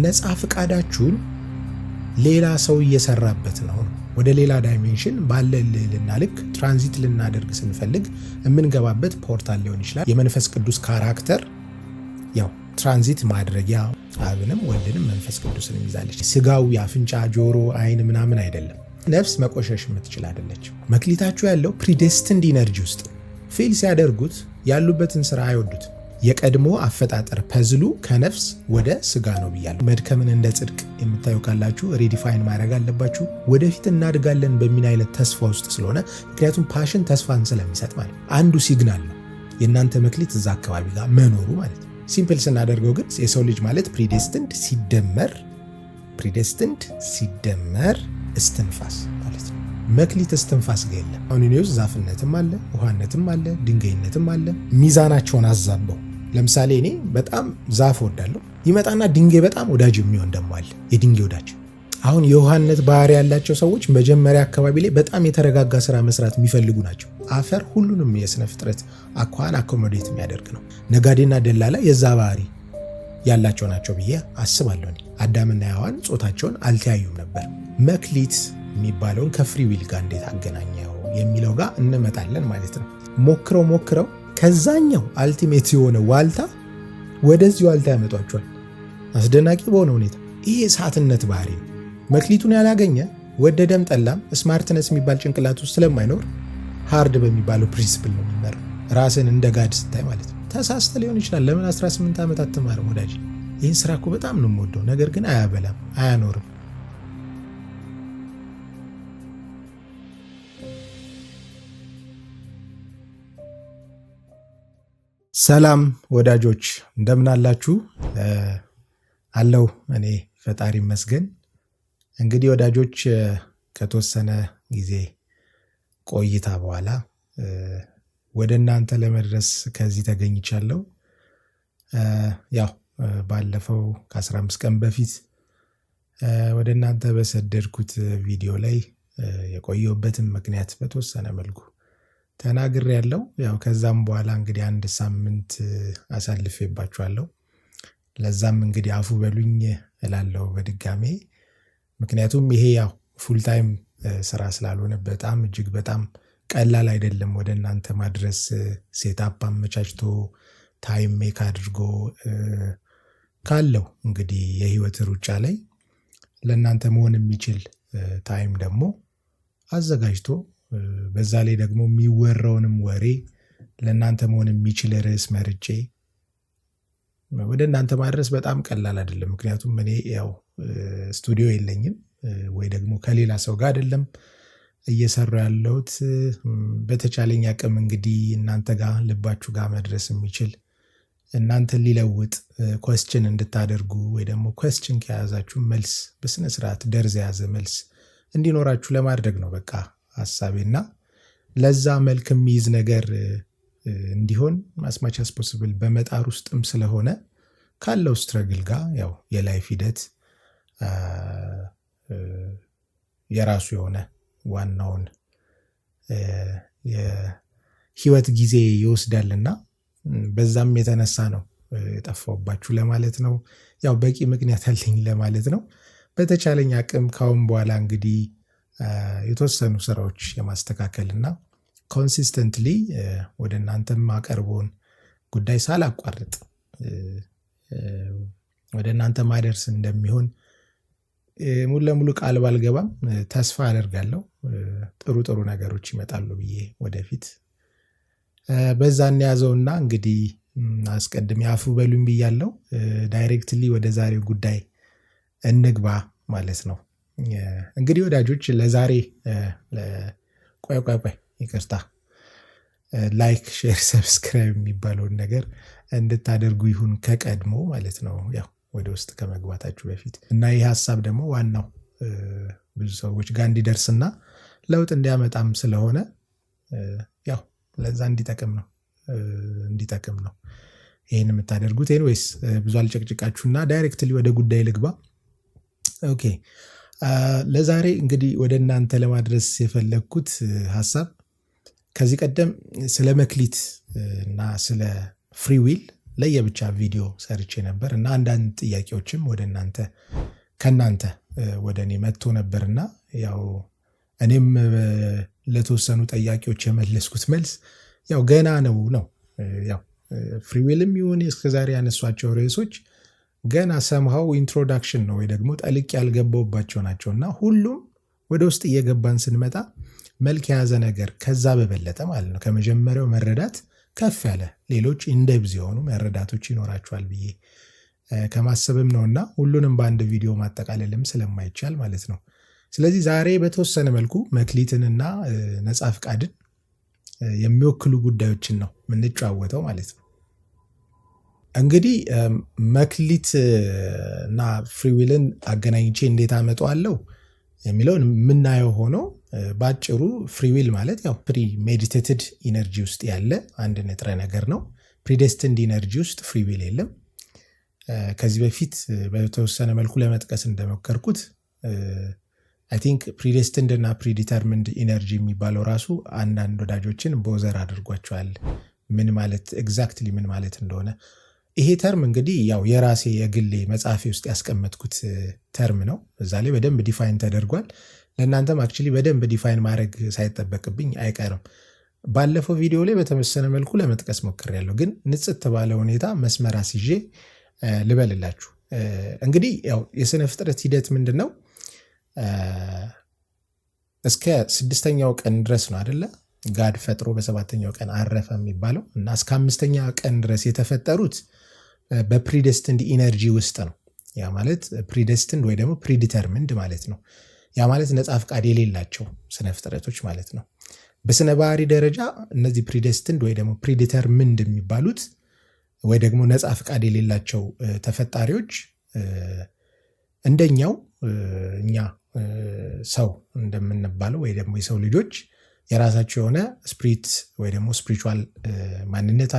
ነፃ ፍቃዳችሁን ሌላ ሰው እየሰራበት ነው። ወደ ሌላ ዳይሜንሽን ባለ ልዕልና ልክ ትራንዚት ልናደርግ ስንፈልግ የምንገባበት ፖርታል ሊሆን ይችላል። የመንፈስ ቅዱስ ካራክተር ያው ትራንዚት ማድረጊያ አብንም ወልድንም መንፈስ ቅዱስን ይዛለች። ስጋዊ አፍንጫ፣ ጆሮ፣ አይን ምናምን አይደለም። ነፍስ መቆሸሽ የምትችል አይደለች። መክሊታችሁ ያለው ፕሪዴስቲንድ ኢነርጂ ውስጥ ፌል ሲያደርጉት ያሉበትን ስራ አይወዱት። የቀድሞ አፈጣጠር ፐዝሉ ከነፍስ ወደ ስጋ ነው ብያለሁ። መድከምን እንደ ጽድቅ የምታዩ ካላችሁ ሪዲፋይን ማድረግ አለባችሁ። ወደፊት እናድጋለን በሚል አይነት ተስፋ ውስጥ ስለሆነ ምክንያቱም ፓሽን ተስፋን ስለሚሰጥ ማለት አንዱ ሲግናል ነው የእናንተ መክሊት እዛ አካባቢ ጋር መኖሩ ማለት ነው። ሲምፕል ስናደርገው ግን የሰው ልጅ ማለት ፕሪዴስቲንድ ሲደመር እስትንፋስ ማለት ነው። መክሊት እስትንፋስ ጋር የለም። አሁን እኔ ውስጥ ዛፍነትም አለ፣ ውሃነትም አለ፣ ድንጋይነትም አለ። ሚዛናቸውን አዛበው። ለምሳሌ እኔ በጣም ዛፍ ወዳለሁ፣ ይመጣና ድንጋይ በጣም ወዳጅ የሚሆን ደግሞ አለ፣ የድንጋይ ወዳጅ። አሁን የውሃነት ባህሪ ያላቸው ሰዎች መጀመሪያ አካባቢ ላይ በጣም የተረጋጋ ስራ መስራት የሚፈልጉ ናቸው። አፈር ሁሉንም የስነ ፍጥረት አኳኋን አኮሞዴት የሚያደርግ ነው። ነጋዴና ደላላ የዛ ባህሪ ያላቸው ናቸው ብዬ አስባለሁ። አዳምና ሔዋን ጾታቸውን አልተያዩም ነበር። መክሊት የሚባለውን ከፍሪ ዊል ጋር እንዴት አገናኘው የሚለው ጋር እንመጣለን ማለት ነው። ሞክረው ከዛኛው አልቲሜት የሆነ ዋልታ ወደዚህ ዋልታ ያመጧቸዋል። አስደናቂ በሆነ ሁኔታ ይሄ እሳትነት ባህሪ ነው። መክሊቱን ያላገኘ ወደደም ጠላም ስማርትነስ የሚባል ጭንቅላት ውስጥ ስለማይኖር ሃርድ በሚባለው ፕሪንሲፕል ነው የሚመራው። ራስን እንደ ጋድ ስታይ ማለት ነው። ተሳስተ ሊሆን ይችላል። ለምን 18 ዓመት አትማርም ወዳጅ? ይህን ስራ እኮ በጣም ነው የምወደው፣ ነገር ግን አያበላም፣ አያኖርም። ሰላም ወዳጆች እንደምን አላችሁ? አለው እኔ ፈጣሪ ይመስገን። እንግዲህ ወዳጆች ከተወሰነ ጊዜ ቆይታ በኋላ ወደ እናንተ ለመድረስ ከዚህ ተገኝቻለሁ። ያው ባለፈው ከ15 ቀን በፊት ወደ እናንተ በሰደድኩት ቪዲዮ ላይ የቆየሁበትን ምክንያት በተወሰነ መልኩ ተናግሬያለሁ። ያው ከዛም በኋላ እንግዲህ አንድ ሳምንት አሳልፌባችኋለሁ። ለዛም እንግዲህ አፉ በሉኝ እላለሁ በድጋሜ። ምክንያቱም ይሄ ያው ፉል ታይም ስራ ስላልሆነ በጣም እጅግ በጣም ቀላል አይደለም ወደ እናንተ ማድረስ። ሴታፕ አመቻችቶ ታይም ሜክ አድርጎ ካለው እንግዲህ የህይወት ሩጫ ላይ ለእናንተ መሆን የሚችል ታይም ደግሞ አዘጋጅቶ በዛ ላይ ደግሞ የሚወራውንም ወሬ ለእናንተ መሆን የሚችል ርዕስ መርጬ ወደ እናንተ ማድረስ በጣም ቀላል አይደለም። ምክንያቱም እኔ ያው ስቱዲዮ የለኝም ወይ ደግሞ ከሌላ ሰው ጋር አይደለም እየሰሩ ያለሁት። በተቻለኝ አቅም እንግዲህ እናንተ ጋር ልባችሁ ጋር መድረስ የሚችል እናንተን ሊለውጥ ኮስችን እንድታደርጉ ወይ ደግሞ ኮስችን ከያዛችሁ መልስ በስነ ስርዓት ደርዝ የያዘ መልስ እንዲኖራችሁ ለማድረግ ነው በቃ ሐሳቤና ለዛ መልክ የሚይዝ ነገር እንዲሆን ማስማች አስ ፖሲብል በመጣር ውስጥም ስለሆነ ካለው ስትረግል ጋር ያው የላይፍ ሂደት የራሱ የሆነ ዋናውን የህይወት ጊዜ ይወስዳልና በዛም የተነሳ ነው የጠፋውባችሁ ለማለት ነው። ያው በቂ ምክንያት አለኝ ለማለት ነው። በተቻለኝ አቅም ካሁን በኋላ እንግዲህ የተወሰኑ ስራዎች የማስተካከልና ኮንሲስተንትሊ ወደ እናንተም ማቀርበውን ጉዳይ ሳላቋርጥ ወደ እናንተ ማድረስ እንደሚሆን ሙሉ ለሙሉ ቃል ባልገባም ተስፋ አደርጋለሁ። ጥሩ ነገሮች ይመጣሉ ብዬ ወደፊት በዛ እንያዘውና እንግዲህ አስቀድሜ አፉ በሉኝ ብያለሁ። ዳይሬክትሊ ወደ ዛሬው ጉዳይ እንግባ ማለት ነው። እንግዲህ ወዳጆች ለዛሬ ቆይ ይቅርታ፣ ላይክ፣ ሼር፣ ሰብስክራይብ የሚባለውን ነገር እንድታደርጉ ይሁን ከቀድሞ ማለት ነው፣ ያው ወደ ውስጥ ከመግባታችሁ በፊት እና ይህ ሀሳብ ደግሞ ዋናው ብዙ ሰዎች ጋር እንዲደርስና ለውጥ እንዲያመጣም ስለሆነ ያው ለዛ እንዲጠቅም ነው ይህን የምታደርጉት። ኤኒዌይስ ብዙ አልጨቅጭቃችሁና ዳይሬክትሊ ወደ ጉዳይ ልግባ። ኦኬ፣ ለዛሬ እንግዲህ ወደ እናንተ ለማድረስ የፈለግኩት ሀሳብ ከዚህ ቀደም ስለ መክሊት እና ስለ ፍሪ ዊል ለየብቻ ቪዲዮ ሰርቼ ነበር እና አንዳንድ ጥያቄዎችም ከእናንተ ወደ እኔ መጥቶ ነበርና ያው እኔም ለተወሰኑ ጥያቄዎች የመለስኩት መልስ ያው ገና ነው። ያው ፍሪዊልም ይሁን እስከዛሬ ያነሷቸው ርዕሶች ገና ሰምሃው ኢንትሮዳክሽን ነው ወይ ደግሞ ጠልቅ ያልገባውባቸው ናቸውና ሁሉም ወደ ውስጥ እየገባን ስንመጣ መልክ የያዘ ነገር ከዛ በበለጠ ማለት ነው ከመጀመሪያው መረዳት ከፍ ያለ ሌሎች ኢንዴፕዝ የሆኑ መረዳቶች ይኖራቸዋል ብዬ ከማሰብም ነውና ሁሉንም በአንድ ቪዲዮ ማጠቃለልም ስለማይቻል ማለት ነው። ስለዚህ ዛሬ በተወሰነ መልኩ መክሊትንና ነጻ ፍቃድን የሚወክሉ ጉዳዮችን ነው የምንጨዋወተው ማለት ነው። እንግዲህ መክሊት እና ፍሪዊልን አገናኝቼ እንዴት አመጣዋለሁ የሚለውን የምናየው ሆኖ ባጭሩ ፍሪዊል ማለት ያው ፕሪሜዲቴትድ ኢነርጂ ውስጥ ያለ አንድ ንጥረ ነገር ነው። ፕሪዴስቲንድ ኢነርጂ ውስጥ ፍሪዊል የለም። ከዚህ በፊት በተወሰነ መልኩ ለመጥቀስ እንደሞከርኩት አይ ቲንክ ፕሪዴስቲንድ እና ፕሪዲተርሚንድ ኢነርጂ የሚባለው ራሱ አንዳንድ ወዳጆችን ቦዘር አድርጓቸዋል ኤግዛክትሊ ምን ማለት እንደሆነ። ይሄ ተርም እንግዲህ ያው የራሴ የግሌ መጽሐፌ ውስጥ ያስቀመጥኩት ተርም ነው። እዛ ላይ በደንብ ዲፋይን ተደርጓል። ለእናንተም አክቹሊ በደንብ ዲፋይን ማድረግ ሳይጠበቅብኝ አይቀርም። ባለፈው ቪዲዮ ላይ በተወሰነ መልኩ ለመጥቀስ ሞክሬያለሁ፣ ግን ንጽት ባለ ሁኔታ መስመር አስይዤ ልበልላችሁ። እንግዲህ ያው የስነ ፍጥረት ሂደት ምንድነው? እስከ 6ኛው ቀን ድረስ ነው አይደለ? ጋድ ፈጥሮ በ7ኛው ቀን አረፈ የሚባለው እና እስከ 5ኛ ቀን ድረስ የተፈጠሩት በፕሪዴስቲንድ ኢነርጂ ውስጥ ነው። ያ ማለት ፕሪዴስቲንድ ወይ ደግሞ ፕሪዲተርሚንድ ማለት ነው። ያ ማለት ነጻ ፍቃድ የሌላቸው ስነ ፍጥረቶች ማለት ነው። በስነ ባህሪ ደረጃ እነዚህ ፕሪዴስቲንድ ወይ ደግሞ ፕሪዲተርሚንድ የሚባሉት ወይ ደግሞ ነጻ ፍቃድ የሌላቸው ተፈጣሪዎች እንደኛው እኛ ሰው እንደምንባለው ወይ ደግሞ የሰው ልጆች የራሳቸው የሆነ ስፒሪት ወይ ደግሞ ስፒሪቹዋል ምንነት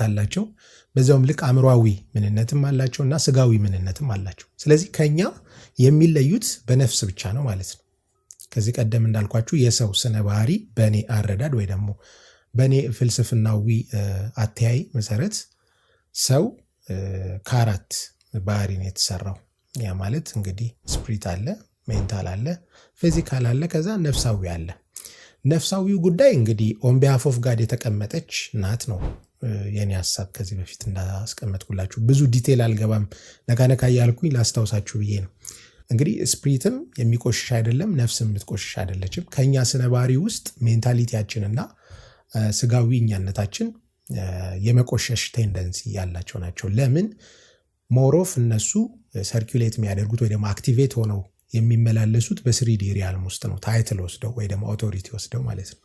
አላቸው። በዛውም ልክ አእምሯዊ ምንነትም አላቸው እና ስጋዊ ምንነትም አላቸው። ስለዚህ ከኛ የሚለዩት በነፍስ ብቻ ነው ማለት ነው። ከዚህ ቀደም እንዳልኳችሁ የሰው ስነ ባህሪ በእኔ አረዳድ ወይ ደግሞ በእኔ ፍልስፍናዊ አተያይ መሰረት ሰው ከአራት ባህሪ ነው የተሰራው። ያ ማለት እንግዲህ ስፒሪት አለ፣ ሜንታል አለ፣ ፊዚካል አለ፣ ከዛ ነፍሳዊ አለ። ነፍሳዊው ጉዳይ እንግዲህ ኦን ቢሃፍ ኦፍ ጋድ የተቀመጠች ናት ነው የኔ ሐሳብ። ከዚህ በፊት እንዳስቀመጥኩላችሁ ብዙ ዲቴል አልገባም፣ ነካነካ እያልኩኝ ላስታውሳችሁ ብዬ ነው። እንግዲህ ስፒሪትም የሚቆሽሽ አይደለም፣ ነፍስም የምትቆሽሽ አይደለችም። ከኛ ስነ ባህሪ ውስጥ ሜንታሊቲያችንና ስጋዊ እኛነታችን የመቆሸሽ ቴንደንሲ ያላቸው ናቸው። ለምን? ሞሮፍ እነሱ ሰርኩሌት የሚያደርጉት ወይ ደግሞ አክቲቬት ሆነው የሚመላለሱት በስሪዲ ሪያልም ውስጥ ነው፣ ታይትል ወስደው ወይ ደግሞ አውቶሪቲ ወስደው ማለት ነው።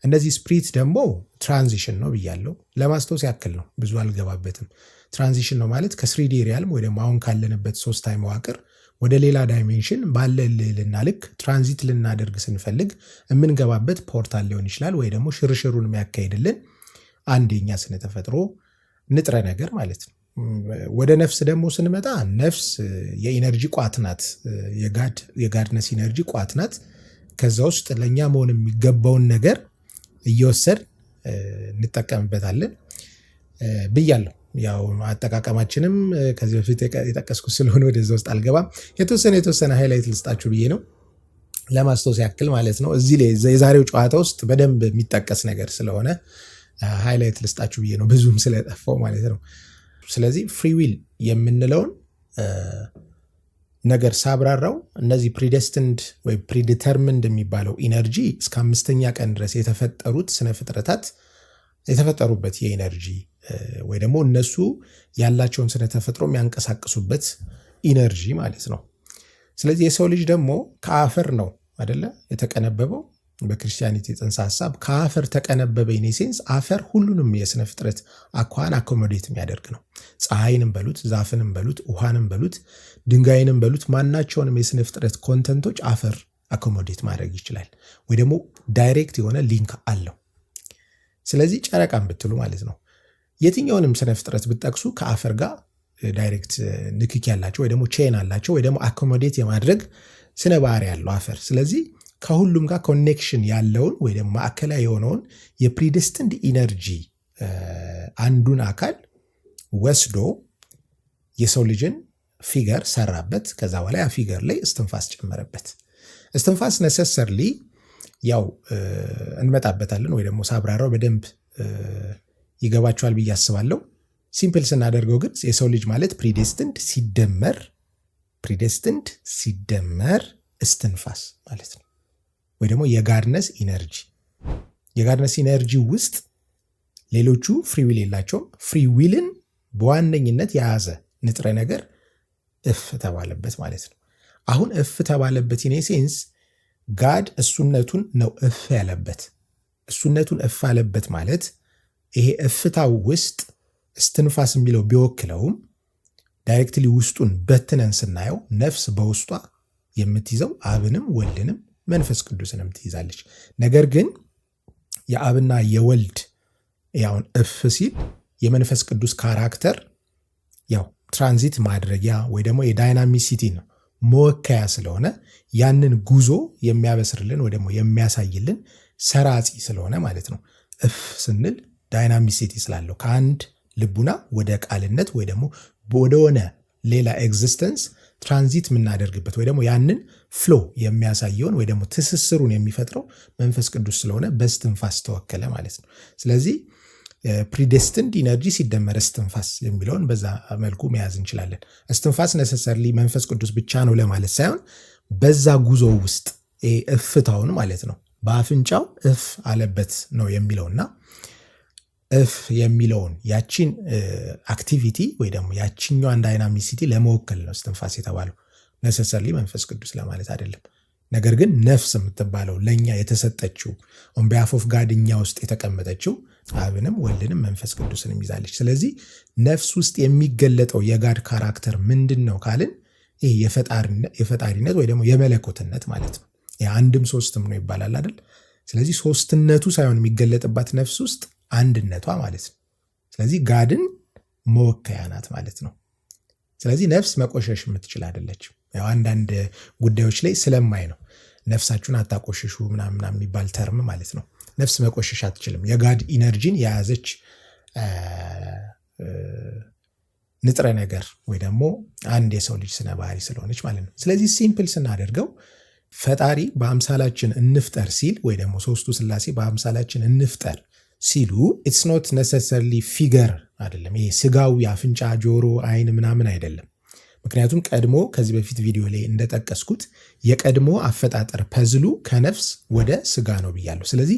እነዚህ ስፒሪት ደግሞ ትራንዚሽን ነው ብያለው፣ ለማስታወስ ያክል ነው፣ ብዙ አልገባበትም። ትራንዚሽን ነው ማለት ከስሪዲ ሪያልም ወይ ደግሞ አሁን ካለንበት 3 መዋቅር ወደ ሌላ ዳይሜንሽን ባለ ልዕልና ልክ ትራንዚት ልናደርግ ስንፈልግ የምንገባበት ፖርታል ሊሆን ይችላል፣ ወይ ደግሞ ሽርሽሩን የሚያካሄድልን አንደኛ ስነ ተፈጥሮ ንጥረ ነገር ማለት ነው። ወደ ነፍስ ደግሞ ስንመጣ ነፍስ የኢነርጂ ቋት ናት፣ የጋድነስ ኢነርጂ ቋት ናት። ከዛ ውስጥ ለእኛ መሆን የሚገባውን ነገር እየወሰድ እንጠቀምበታለን ብያለሁ። ያው አጠቃቀማችንም ከዚህ በፊት የጠቀስኩት ስለሆነ ወደዛ ውስጥ አልገባም። የተወሰነ ሃይላይት ልስጣችሁ ብዬ ነው ለማስታወስ ያክል ማለት ነው። እዚህ ላይ የዛሬው ጨዋታ ውስጥ በደንብ የሚጠቀስ ነገር ስለሆነ ሃይላይት ልስጣችሁ ብዬ ነው፣ ብዙም ስለጠፋው ማለት ነው። ስለዚህ ፍሪዊል የምንለውን ነገር ሳብራራው እነዚህ ፕሪዴስቲንድ ወይ ፕሪዲተርሚንድ የሚባለው ኢነርጂ እስከ 5ኛ ቀን ድረስ የተፈጠሩት ስነ ፍጥረታት የተፈጠሩበት የኢነርጂ ወይ ደግሞ እነሱ ያላቸውን ስነ ተፈጥሮ የሚያንቀሳቅሱበት ኢነርጂ ማለት ነው። ስለዚህ የሰው ልጅ ደግሞ ከአፈር ነው አይደለ የተቀነበበው። በክርስቲያኒቲ ጽንሰ ሐሳብ ከአፈር ተቀነበበ። ኢኔሴንስ አፈር ሁሉንም የስነ ፍጥረት አኳኋን አኮሞዴት የሚያደርግ ነው። ፀሐይንም በሉት፣ ዛፍንም በሉት፣ ውሃንም በሉት፣ ድንጋይንም በሉት፣ ማናቸውንም የስነ ፍጥረት ኮንተንቶች አፈር አኮሞዴት ማድረግ ይችላል፣ ወይ ደግሞ ዳይሬክት የሆነ ሊንክ አለው። ስለዚህ ጨረቃን ብትሉ ማለት ነው የትኛውንም ስነ ፍጥረት ብትጠቅሱ ከአፈር ጋር ዳይሬክት ንክኪ ያላቸው ወይ ደግሞ ቼን አላቸው ወይ ደግሞ አኮሞዴት የማድረግ ስነ ባህሪ ያለው አፈር። ስለዚህ ከሁሉም ጋር ኮኔክሽን ያለውን ወይ ደግሞ ማዕከላዊ የሆነውን የፕሪዴስቲንድ ኢነርጂ አንዱን አካል ወስዶ የሰው ልጅን ፊገር ሰራበት። ከዛ በኋላ ያ ፊገር ላይ እስትንፋስ ጨመረበት። እስትንፋስ ነሰሰርሊ ያው እንመጣበታለን ወይ ደግሞ ሳብራራው በደንብ ይገባቸዋል ብዬ አስባለሁ። ሲምፕል ስናደርገው ግን የሰው ልጅ ማለት ፕሪዴስትንድ ሲደመር እስትንፋስ ማለት ነው። ወይ ደግሞ የጋድነስ ኢነርጂ ውስጥ ሌሎቹ ፍሪዊል የላቸውም። ፍሪዊልን በዋነኝነት የያዘ ንጥረ ነገር እፍ ተባለበት ማለት ነው። አሁን እፍ ተባለበት ኢኔሴንስ ጋድ እሱነቱን ነው እፍ ያለበት። እሱነቱን እፍ አለበት ማለት ይሄ እፍታው ውስጥ እስትንፋስ የሚለው ቢወክለውም ዳይሬክትሊ ውስጡን በትነን ስናየው ነፍስ በውስጧ የምትይዘው አብንም ወልድንም መንፈስ ቅዱስንም ትይዛለች። ነገር ግን የአብና የወልድ ያውን እፍ ሲል የመንፈስ ቅዱስ ካራክተር ያው ትራንዚት ማድረጊያ ወይ ደግሞ የዳይናሚሲቲ ነው መወከያ ስለሆነ ያንን ጉዞ የሚያበስርልን ወይ ደግሞ የሚያሳይልን ሰራጺ ስለሆነ ማለት ነው። እፍ ስንል ዳይናሚሲቲ ስላለው ከአንድ ልቡና ወደ ቃልነት ወይ ደግሞ ወደሆነ ሌላ ኤግዚስተንስ ትራንዚት የምናደርግበት ወይ ደግሞ ያንን ፍሎ የሚያሳየውን ወይ ደግሞ ትስስሩን የሚፈጥረው መንፈስ ቅዱስ ስለሆነ በስትንፋስ ተወከለ ማለት ነው። ስለዚህ ፕሪዴስትንድ ኢነርጂ ሲደመር እስትንፋስ የሚለውን በዛ መልኩ መያዝ እንችላለን። እስትንፋስ ነሰሰርሊ መንፈስ ቅዱስ ብቻ ነው ለማለት ሳይሆን በዛ ጉዞ ውስጥ እፍታውን ማለት ነው በአፍንጫው እፍ አለበት ነው የሚለውና እፍ የሚለውን ያቺን አክቲቪቲ ወይ ደግሞ ያቺኛዋን ዳይናሚሲቲ ለመወከል ነው እስትንፋስ የተባለው። ነሰሰርሊ መንፈስ ቅዱስ ለማለት አይደለም። ነገር ግን ነፍስ የምትባለው ለእኛ የተሰጠችው ኦን ቢሃፍ ኦፍ ጋድ እኛ ውስጥ የተቀመጠችው አብንም ወልድንም መንፈስ ቅዱስንም ይዛለች። ስለዚህ ነፍስ ውስጥ የሚገለጠው የጋድ ካራክተር ምንድን ነው ካልን ይህ የፈጣሪነት ወይ ደግሞ የመለኮትነት ማለት ነው። አንድም ሶስትም ነው ይባላል አይደል? ስለዚህ ሶስትነቱ ሳይሆን የሚገለጥባት ነፍስ ውስጥ አንድነቷ ማለት ነው። ስለዚህ ጋድን መወከያ ናት ማለት ነው። ስለዚህ ነፍስ መቆሸሽ የምትችል አይደለችም። ያው አንዳንድ ጉዳዮች ላይ ስለማይ ነው ነፍሳችሁን አታቆሽሹ ምናምን የሚባል ተርም ማለት ነው። ነፍስ መቆሸሽ አትችልም። የጋድ ኢነርጂን የያዘች ንጥረ ነገር ወይ ደግሞ አንድ የሰው ልጅ ስነ ባህሪ ስለሆነች ማለት ነው። ስለዚህ ሲምፕል ስናደርገው ፈጣሪ በአምሳላችን እንፍጠር ሲል ወይ ደግሞ ሶስቱ ስላሴ በአምሳላችን እንፍጠር ሲሉ ኢትስ ኖት ነሰሰርሊ ፊገር አይደለም። ይሄ ስጋዊ አፍንጫ፣ ጆሮ፣ አይን ምናምን አይደለም። ምክንያቱም ቀድሞ ከዚህ በፊት ቪዲዮ ላይ እንደጠቀስኩት የቀድሞ አፈጣጠር ፐዝሉ ከነፍስ ወደ ስጋ ነው ብያለሁ። ስለዚህ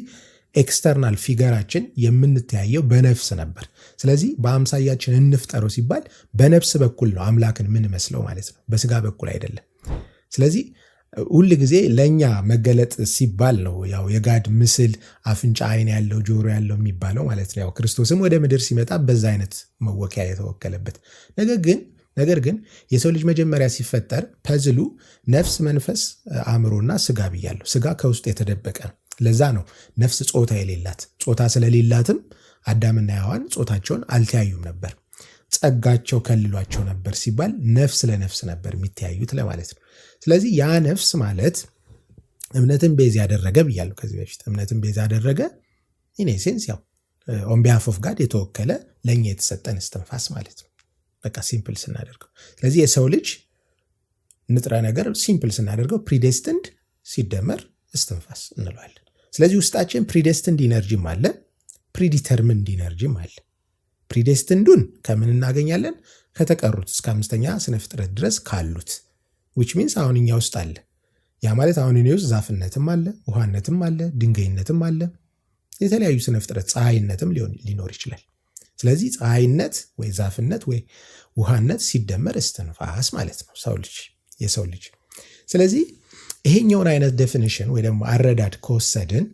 ኤክስተርናል ፊገራችን የምንተያየው በነፍስ ነበር። ስለዚህ በአምሳያችን እንፍጠረው ሲባል በነፍስ በኩል ነው አምላክን የምንመስለው ማለት ነው፣ በስጋ በኩል አይደለም። ስለዚህ ሁል ጊዜ ለእኛ መገለጥ ሲባል ነው ያው የጋድ ምስል አፍንጫ፣ አይን ያለው ጆሮ ያለው የሚባለው ማለት ነው። ያው ክርስቶስም ወደ ምድር ሲመጣ በዛ አይነት መወከያ የተወከለበት ነገር ግን የሰው ልጅ መጀመሪያ ሲፈጠር ፐዝሉ ነፍስ፣ መንፈስ፣ አእምሮና ስጋ ብያለሁ። ስጋ ከውስጥ የተደበቀ ነው። ለዛ ነው ነፍስ ጾታ የሌላት። ጾታ ስለሌላትም አዳምና ሔዋን ጾታቸውን አልተያዩም ነበር። ጸጋቸው ከልሏቸው ነበር ሲባል ነፍስ ለነፍስ ነበር የሚተያዩት ለማለት ነው። ስለዚህ ያ ነፍስ ማለት እምነትን ቤዝ ያደረገ ብያለሁ ከዚህ በፊት። እምነትን ቤዝ ያደረገ ኢን ኤሴንስ ያው ኦን ቢሃፍ ኦፍ ጋድ የተወከለ ለእኛ የተሰጠን እስትንፋስ ማለት ነው። በቃ ሲምፕል ስናደርገው። ስለዚህ የሰው ልጅ ንጥረ ነገር ሲምፕል ስናደርገው ፕሪዴስትንድ ሲደመር እስትንፋስ እንለዋለን። ስለዚህ ውስጣችን ፕሪዴስትንድ ኢነርጂም አለ፣ ፕሪዲተርምንድ ኢነርጂም አለ። ፕሪዴስትንዱን ከምን እናገኛለን? ከተቀሩት እስከ 5ኛ ስነ ፍጥረት ድረስ ካሉት which means አሁን እኛ ውስጥ አለ። ያ ማለት አሁን እኔ ውስጥ ዛፍነትም አለ፣ ውሃነትም አለ፣ ድንጋይነትም አለ፣ የተለያዩ ስነ ፍጥረት ፀሐይነትም ሊኖር ይችላል። ስለዚህ ፀሐይነት ወይ ዛፍነት ወይ ውሃነት ሲደመር እስትንፋስ ማለት ነው የሰው ልጅ። ስለዚህ ይሄኛውን አይነት ዴፊኒሽን ወይ ደግሞ አረዳድ ከወሰድን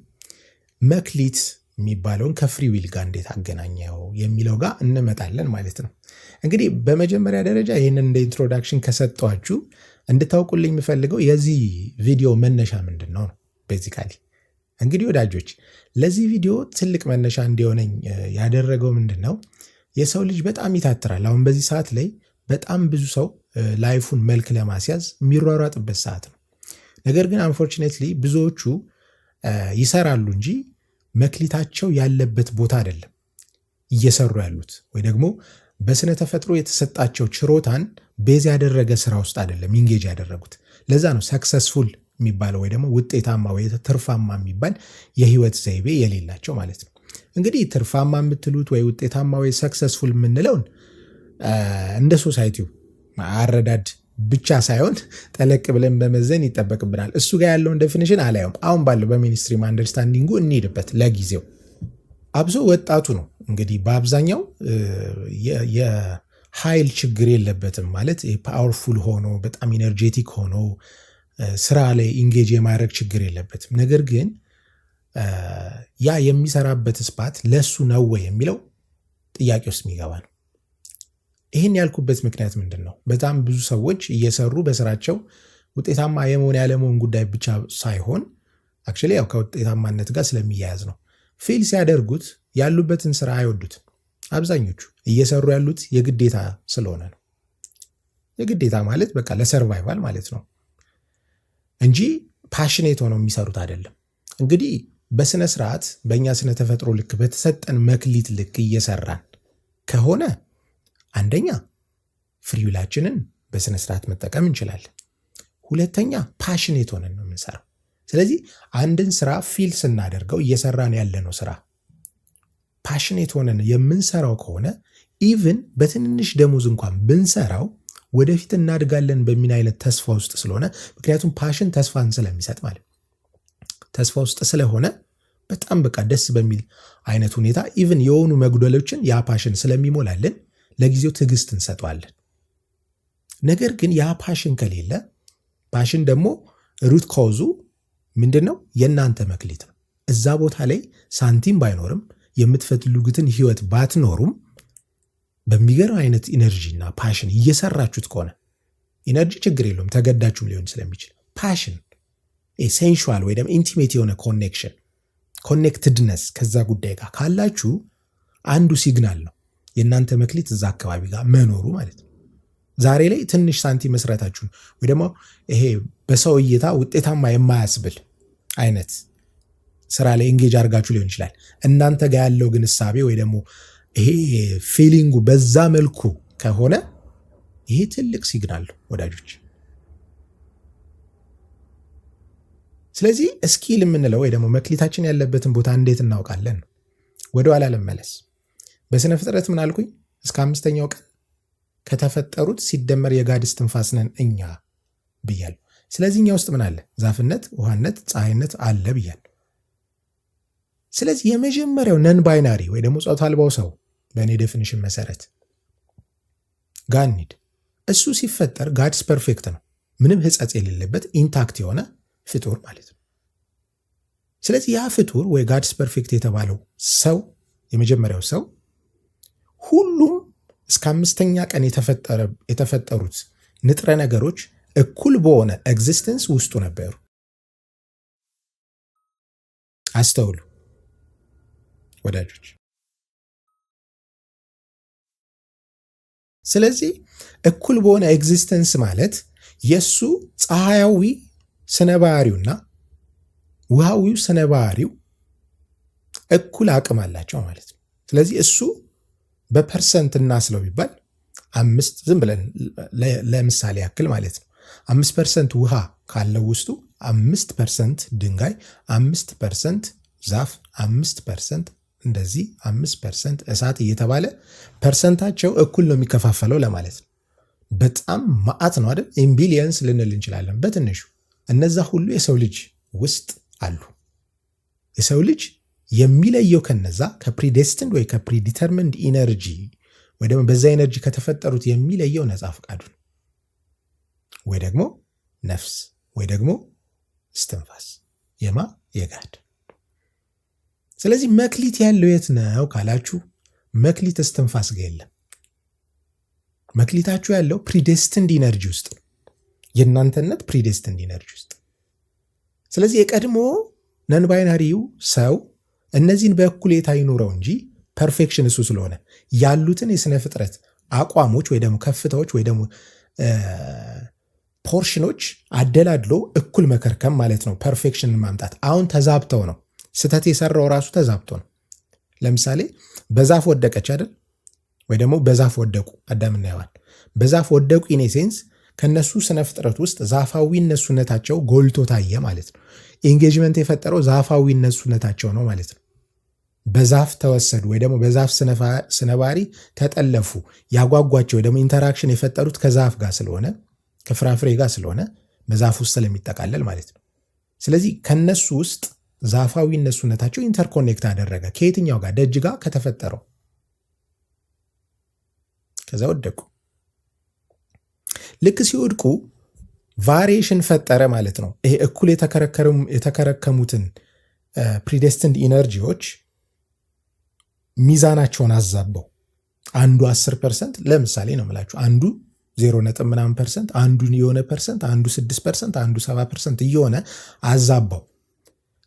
መክሊት የሚባለውን ከፍሪ ዊል ጋር እንዴት አገናኘው የሚለው ጋር እንመጣለን ማለት ነው። እንግዲህ በመጀመሪያ ደረጃ ይህንን እንደ ኢንትሮዳክሽን ከሰጠኋችሁ እንድታውቁልኝ የምፈልገው የዚህ ቪዲዮ መነሻ ምንድን ነው። ቤዚካሊ እንግዲህ ወዳጆች ለዚህ ቪዲዮ ትልቅ መነሻ እንዲሆነኝ ያደረገው ምንድን ነው? የሰው ልጅ በጣም ይታትራል። አሁን በዚህ ሰዓት ላይ በጣም ብዙ ሰው ላይፉን መልክ ለማስያዝ የሚሯሯጥበት ሰዓት ነው። ነገር ግን አንፎርቹኔትሊ ብዙዎቹ ይሰራሉ እንጂ መክሊታቸው ያለበት ቦታ አይደለም። እየሰሩ ያሉት ወይ ደግሞ በስነ ተፈጥሮ የተሰጣቸው ችሮታን ቤዝ ያደረገ ስራ ውስጥ አይደለም ኢንጌጅ ያደረጉት። ለዛ ነው ሰክሰስፉል የሚባለው ወይ ደግሞ ውጤታማ ወይ ትርፋማ የሚባል የህይወት ዘይቤ የሌላቸው ማለት ነው። እንግዲህ ትርፋማ የምትሉት ወይ ውጤታማ ወይ ሰክሰስፉል የምንለውን እንደ ሶሳይቲው አረዳድ ብቻ ሳይሆን ጠለቅ ብለን በመዘን ይጠበቅብናል። እሱ ጋር ያለውን ዴፊኒሽን አላየውም። አሁን ባለው በሚኒስትሪም አንደርስታንዲንጉ እንሄድበት ለጊዜው። አብዞ ወጣቱ ነው እንግዲህ በአብዛኛው የኃይል ችግር የለበትም ማለት ፓወርፉል ሆኖ በጣም ኢነርጄቲክ ሆኖ ስራ ላይ ኢንጌጅ የማድረግ ችግር የለበትም። ነገር ግን ያ የሚሰራበት ስፓት ለሱ ነው ወይ የሚለው ጥያቄ ውስጥ የሚገባ ነው። ይህን ያልኩበት ምክንያት ምንድን ነው? በጣም ብዙ ሰዎች እየሰሩ በስራቸው ውጤታማ የመሆን ያለመሆን ጉዳይ ብቻ ሳይሆን አክቹዋሊ ያው ከውጤታማነት ጋር ስለሚያያዝ ነው። ፊል ሲያደርጉት ያሉበትን ስራ አይወዱትም። አብዛኞቹ እየሰሩ ያሉት የግዴታ ስለሆነ ነው። የግዴታ ማለት በቃ ለሰርቫይቫል ማለት ነው እንጂ ፓሽኔት ሆነው የሚሰሩት አይደለም። እንግዲህ በስነ ስርዓት በእኛ ስነ ተፈጥሮ ልክ በተሰጠን መክሊት ልክ እየሰራን ከሆነ አንደኛ ፍሪዊላችንን በስነ ስርዓት መጠቀም እንችላለን። ሁለተኛ ፓሽኔት ሆነን ነው የምንሰራው። ስለዚህ አንድን ስራ ፊል ስናደርገው እየሰራን ያለነው ስራ ፓሽኔት ሆነን የምንሰራው ከሆነ ኢቭን በትንሽ ደሞዝ እንኳን ብንሰራው ወደፊት እናድጋለን በሚል አይነት ተስፋ ውስጥ ስለሆነ፣ ምክንያቱም ፓሽን ተስፋን ስለሚሰጥ ማለት ተስፋ ውስጥ ስለሆነ በጣም በቃ ደስ በሚል አይነት ሁኔታ ኢቭን የሆኑ መጉደሎችን ያ ፓሽን ስለሚሞላልን ለጊዜው ትዕግስት እንሰጠዋለን። ነገር ግን ያ ፓሽን ከሌለ ፓሽን ደግሞ ሩት ኮዙ ምንድን ነው? የእናንተ መክሊት ነው። እዛ ቦታ ላይ ሳንቲም ባይኖርም የምትፈልጉትን ህይወት ባትኖሩም በሚገርም አይነት ኢነርጂና ፓሽን እየሰራችሁት ከሆነ ኢነርጂ ችግር የለውም ተገዳችሁም ሊሆን ስለሚችል ፓሽን ሴንሹዋል ወይ ደግሞ ኢንቲሜት የሆነ ኮኔክትድነስ ከዛ ጉዳይ ጋር ካላችሁ አንዱ ሲግናል ነው የእናንተ መክሊት እዛ አካባቢ ጋር መኖሩ ማለት ነው። ዛሬ ላይ ትንሽ ሳንቲም መስራታችሁን ወይ ደግሞ ይሄ በሰው እይታ ውጤታማ የማያስብል አይነት ስራ ላይ ኤንጌጅ አድርጋችሁ ሊሆን ይችላል። እናንተ ጋር ያለው ግን እሳቤ ወይ ደግሞ ይሄ ፊሊንጉ በዛ መልኩ ከሆነ ይሄ ትልቅ ሲግናል ወዳጆች። ስለዚህ ስኪል የምንለው ወይ ደግሞ መክሊታችን ያለበትን ቦታ እንዴት እናውቃለን? ወደኋላ ልመለስ። በስነ ፍጥረት ምን አልኩኝ? እስከ 5ኛው ቀን ከተፈጠሩት ሲደመር የጋድ እስትንፋስ ነን እኛ ብያለሁ። ስለዚህ እኛ ውስጥ ምን አለ? ዛፍነት፣ ውሃነት፣ ፀሐይነት አለ ብያለሁ። ስለዚህ የመጀመሪያው ነን ባይናሪ ወይ ደግሞ ጾታ አልባው ሰው በእኔ ዴፊኒሽን መሰረት ጋኒድ እሱ ሲፈጠር ጋድስ ፐርፌክት ነው፣ ምንም ህጸጽ የሌለበት ኢንታክት የሆነ ፍጡር ማለት ነው። ስለዚህ ያ ፍጡር ወይ ጋድስ ፐርፌክት የተባለው ሰው የመጀመሪያው ሰው ሁሉም እስከ 5ኛ ቀን የተፈጠሩት ንጥረ ነገሮች እኩል በሆነ ኤግዚስተንስ ውስጡ ነበሩ። አስተውሉ ወዳጆች። ስለዚህ እኩል በሆነ ኤግዚስተንስ ማለት የሱ ፀሐያዊ ስነ ባህሪውና ውሃዊው ስነ ባህሪው እኩል አቅም አላቸው ማለት ነው። ስለዚህ እሱ በፐርሰንት እናስለው ቢባል 5 ዝም ብለን ለምሳሌ ያክል ማለት ነው 5% ውሃ ካለው ውስጡ 5% ድንጋይ፣ 5% ዛፍ፣ 5% እንደዚህ 5% እሳት እየተባለ ፐርሰንታቸው እኩል ነው የሚከፋፈለው ለማለት ነው። በጣም ማአት ነው አይደል? ኢምቢሊየንስ ልንል እንችላለን በትንሹ። እነዛ ሁሉ የሰው ልጅ ውስጥ አሉ። የሰው ልጅ የሚለየው ከነዛ ከፕሪዴስትንድ ወይ ከፕሪዲተርሚንድ ኢነርጂ ወይ ደግሞ በዛ ኢነርጂ ከተፈጠሩት የሚለየው ነፃ ፈቃዱ ነው ወይ ደግሞ ነፍስ ወይ ደግሞ እስትንፋስ የጋድ። ስለዚህ መክሊት ያለው የት ነው ካላችሁ መክሊት እስትንፋስ ጋር የለም። መክሊታችሁ ያለው ፕሪዴስትንድ ኢነርጂ ውስጥ ነው፣ የእናንተነት ፕሪዴስትንድ ኢነርጂ ውስጥ። ስለዚህ የቀድሞ ነን ባይናሪው ሰው እነዚህን በእኩሌታ ይኑረው እንጂ ፐርፌክሽን እሱ ስለሆነ ያሉትን የስነ ፍጥረት አቋሞች ወይ ደግሞ ከፍታዎች ወይ ደግሞ ፖርሽኖች አደላድሎ እኩል መከርከም ማለት ነው ፐርፌክሽንን ማምጣት። አሁን ተዛብተው ነው ስተት የሰራው ራሱ ተዛብቶ ነው። ለምሳሌ በዛፍ ወደቀች አይደል? ወይ ደግሞ በዛፍ ወደቁ አዳምና ሔዋን በዛፍ ወደቁ። ኢን ሴንስ ከነሱ ስነ ፍጥረት ውስጥ ዛፋዊ እነሱነታቸው ጎልቶ ታየ ማለት ነው። ኢንጌጅመንት የፈጠረው ዛፋዊ እነሱነታቸው ነው ማለት ነው። በዛፍ ተወሰዱ ወይ ደግሞ በዛፍ ስነባሪ ተጠለፉ። ያጓጓቸው ወይ ደግሞ ኢንተራክሽን የፈጠሩት ከዛፍ ጋር ስለሆነ ከፍራፍሬ ጋር ስለሆነ በዛፍ ውስጥ ስለሚጠቃለል ማለት ነው። ስለዚህ ከነሱ ውስጥ ዛፋዊ እነሱነታቸው ኢንተርኮኔክት አደረገ። ከየትኛው ጋር? ደጅ ጋር ከተፈጠረው። ከዛ ወደቁ። ልክ ሲወድቁ ቫሪዬሽን ፈጠረ ማለት ነው። ይሄ እኩል የተከረከሙትን ፕሪዴስትንድ ኢነርጂዎች ሚዛናቸውን አዛበው። አንዱ 10% ለምሳሌ ነው የምላችሁ፣ አንዱ 0.ምናምን%፣ አንዱ የሆነ ፐርሰንት፣ አንዱ 6%፣ አንዱ 7% እየሆነ አዛባው።